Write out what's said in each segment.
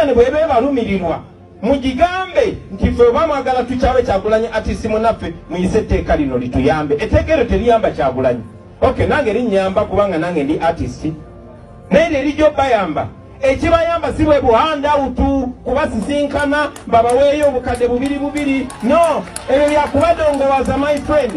Union bwebe balumirirwa mugigambe nti ffe bamwagala tukyawe Kyagulanyi artist munaffe muyise etteeka lino lituyambe. Etteeka eryo teriyamba Kyagulanyi. Okay, nange linnyamba kubanga nange ndi artist. Naye erijjo bayamba. Ekibayamba si bwe buhandawutu kubasisinkana babaweeyo obukadde bubiri. No, ebyo byakubadongowaza my friend.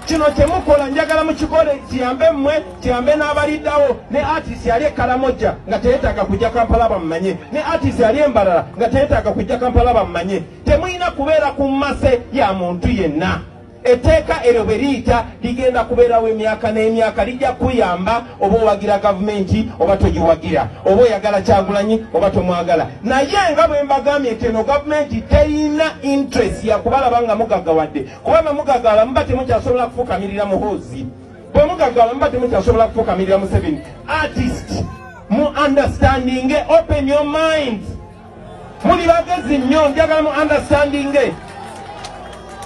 Kino kyemukola njagala mukikole kiyambe mmwe kiyambe n'abaliddawo. Ne artist yali Karamoja nga teyeetaaga kujja Kampala bamumanye. Ne artist yali Embalala nga teyeetaaga kujja Kampala bamumanye. Temuyina kubeera ku mmase ya muntu yenna. Etteeka eryo bwe liyita ligenda kubeerawo emyaka n'emyaka, lijja kuyamba oba owagira gavumenti oba togiwagira, oba oyagala Kyagulanyi oba tomwagala. Naye nga bwe mbagambye nti eno gavumenti terina interest ya kubalaba nga mugaggawadde, kubanga mugaggawala muba temukyasobola kufukamirira muhoozi, bwe mugaggawala muba temukyasobola kufukamirira Museveni. Artist mu understanding, open your mind, muli bagezi nnyo, njagala mu understanding.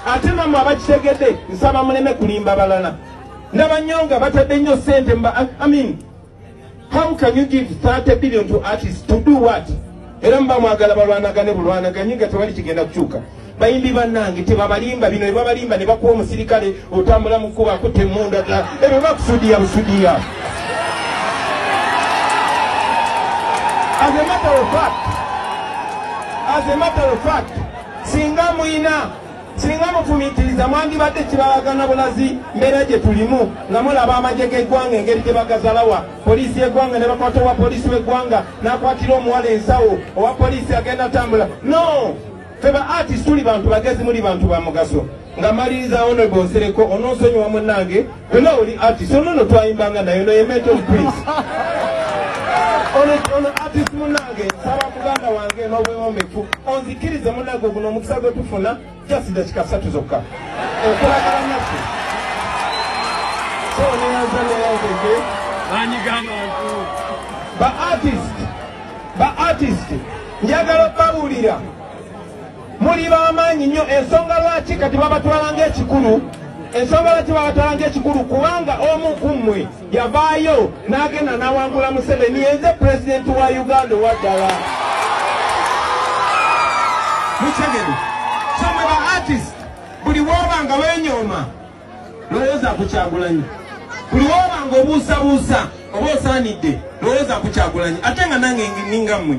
Ate namwe abakitegedde nsaba muleme kulimba balala. N'abanyonga batadde nnyo ssente how can you give 30 billion to artists to do what? Era mba mwagala balwanagane bulwanaganye nga tewali kigenda kukyuka. Bayimbi bannange tebabalimba bino, babalimba ne bakuwa omusirikale otambula mu kkubo akutte emmundu ddala. Ebyo bakusudiya busudiya. As a matter of fact, singa mufumitiriza mwandibadde kibawagana bulazi mbeera gye tulimu nga mulaba amagye g'eggwanga engeri gye bagazalawa, poliisi y'eggwanga ne bakwata owa poliisi w'eggwanga n'akwatira omuwala ensawo, owa poliisi agenda tambula. No, ffe ba artist tuli bantu bagezi, muli bantu ba mugaso. Nga maliriza Honorable Nsereko, onoonsonyiwa munnange, wena oli artist, ono twayimbanga naye, ono ye Mental Prince. Ono artist munnange, nsaba muganda wange n'obwewombefu onzikirize munnange guno omukisa gwe tufuna just dakika 3 zokka okulagala naffe. So neyanzaneyazege ba artist njagala okubabuulira muli b'amaanyi nnyo. Ensonga lwaki kati babatwalanga ekikulu, ensonga lwaki babatwalanga ekikulu, kubanga omu ku mmwe yavaayo n'agenda n'awangula Museveni, yenze president wa Uganda owaddala. Mukyageni, so mwe ba artist buli woobanga weenyooma lowooza ku Kyagulanyi, buli woobanga obuusabuusa oba osaanidde lowooza ku Kyagulanyi, ate nga nange ninga mmwe.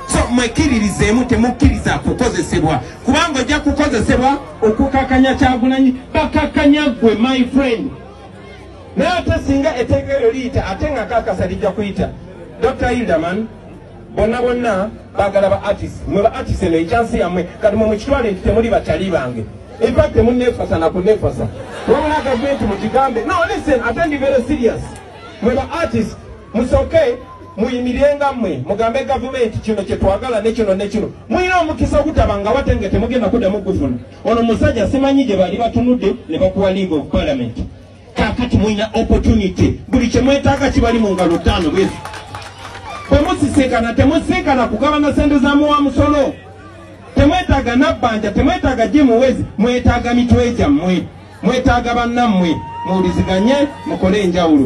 So mwekiririzeemu, temukkiriza kukozesebwa, kubanga ojja kukozesebwa okukakanya Kyagulanyi, bakakanya gwe my friend. Naye ate singa etteeka eryo liyita ate nga kakasa lijja kuyita Dr. Hilderman, bonna baagala ba artist. Mwe ba artist eno ekyansi yammwe kati mwe mukitwale nti temuli batali bange. In fact temunneefasa na kunneefasa, wabula gavumenti mukigambe. No, listen, ate ndi very serious. Mwe ba artist musooke muyimirenga mmwe mugambe gavumenti kino kye twagala ne kino. Muyina omukisa ogutabanga watenge temugenda kuddamu kufuna. Ono musajja simanyi gye bali batunudde ne bakuwa League of Parliament. Kakati muyina opportunity, buli kye mwetaaga kibali mu ngalo ttaano bwezo. Bwe musisikana temusisikana kugabana ssente za muwa musolo, temwetaaga nabbanja, temwetaaga jimuwezi, mwetaaga mitwe gyammwe, mwetaaga bannammwe, muwuliziganye mukole enjawulo.